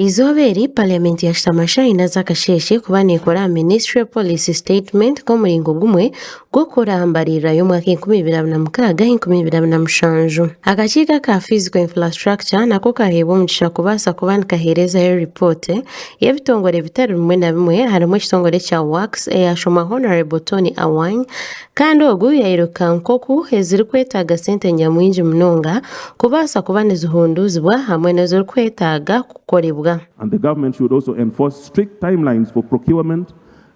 Izoberi Parliament ya Shitamasha inaza kasheshe kuba nekora Ministry Policy Statement ko muringo gumwe gwo kurambarira y'umwaka 2026-2027. Akakiika ka Physical Infrastructure nako kahebwa omugisha kubaasa kuba nikaheerezayo report y'ebitongole bitari bimwe na bimwe harimu ekitongole kya Works eyashoma Honorable Tony Awany kandi ogu yayiruka nkoku ezirikwetaaga sente nyamwingi munonga kubaasa kuba nizihunduzibwa hamwe nezirikwetaaga kukolebwa. And the government should also enforce strict timelines for procurement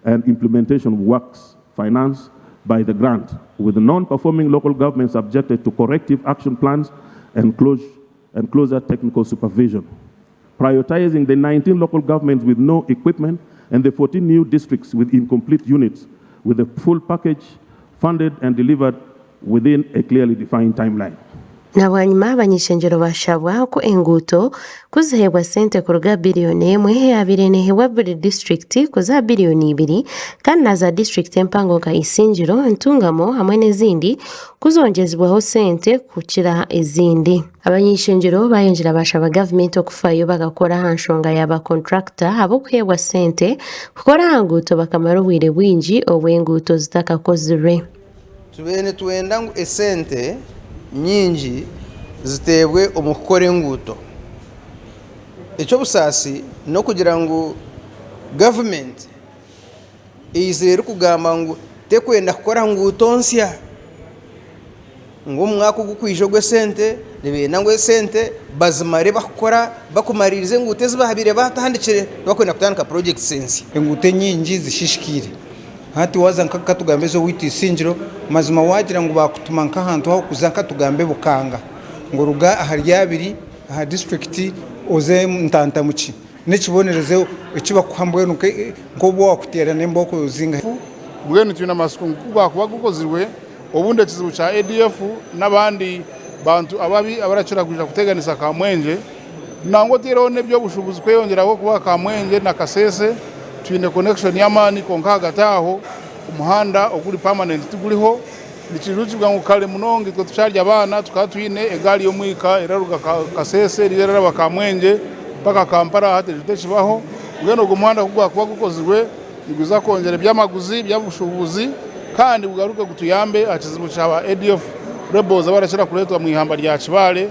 and implementation of works financed by the grant, with non-performing local governments subjected to corrective action plans and closer technical supervision. Prioritizing the 19 local governments with no equipment and the 14 new districts with incomplete units, with a full package funded and delivered within a clearly defined timeline. Nabwanyuma abanyeshenjero bashabwa ku enguuto kuzihebwa sente kuruga biliyoni emwe yabire nehebwa buri district kuza biliyoni 2 kandi naza district empango ka Isinjiro Ntungamo hamwe n'ezindi kuzongezibwaho sente kukira ezindi. Abanyeshenjero bayenjira bashaba government okufayo bagakora hanshonga yaba contractor abo kuhebwa sente kukora hanguuto bakamara obwire bwingi obw'enguuto zitakakozirwe. Tubene tuenda ngu esente nyingi zitebwe omukukora enguuto. Ekyo busasi no kugira ngu government izere kugamba ngu tekwenda kukora nguuto nsya ngo mwaka gukwijo gwe sente nebenda ngo sente bazimare bakukora bakumaririze nguuto zibahabire batahandikire bakwenda kutandika project sensi. Enguuto nyingi zishishikire hati waza nkaka tugambe zo witi Isinjiro mazima wagira ngo bakutuma nkahantu aho kuzanka tugambe Bukanga ngo ruga ahari yabiri aha district oze Ntantamuki nekibonereze ekiba kuhambwe nuke ngobo wakutera nemboko zinga bwenu tuna masuku kuba gukozirwe obunde kizibu cha ADF nabandi bantu ababi abaracura kuja kuteganisa Kamwenje nango tiro nebyo bushubuzi kweyongeraho kuba Kamwenje na Kasese twine connection yamani konkaga taho umuhanda okuri permanent tuguliho nikiruki bwa ngukale munongi twe tucharya abana tukatwine egali yo mwika eraruga Kasese rirera bakamwenje paka Kampala hate tutekibaho ngeno gumuhanda kugwa kuba gukozirwe iguza kongera byamaguzi byabushubuzi kandi bugaruke kutuyambe akizibu cyaba ADF rebels abarashira kuletwa mu ihamba rya Kibale.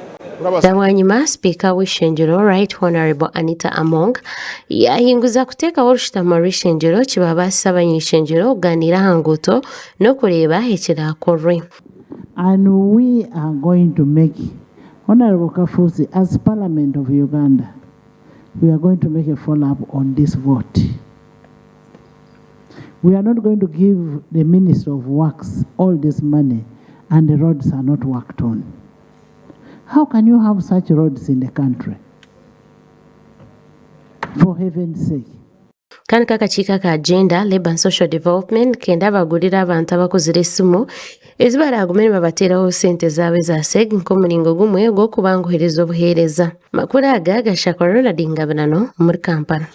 Nabwanyuma Speaker w'Ishenjero Right Honorable Anita Among yahinguza kuteka orushitama rw'Ishenjero kibabasa abanyeshenjero kuganira hanguto no kureba ekirakorwe. And we are going to make Honorable Kafuzi as Parliament of Uganda, we are going to make a follow-up on this vote. We are not going to give the Minister of Works all this money and the roads are not worked on. How can you have such roads in the country? For heaven's sake. Kandi kakakiika ka Gender, Labour and Social Development kenda bagulira abantu abakozire esimu ezibaragumene babateraho sente zaabwe za SEG nkomulingo gumwe gwo kubanguhereza obuheereza. Makuru aga gashakwa Ronald Ngabirano muri Kampala.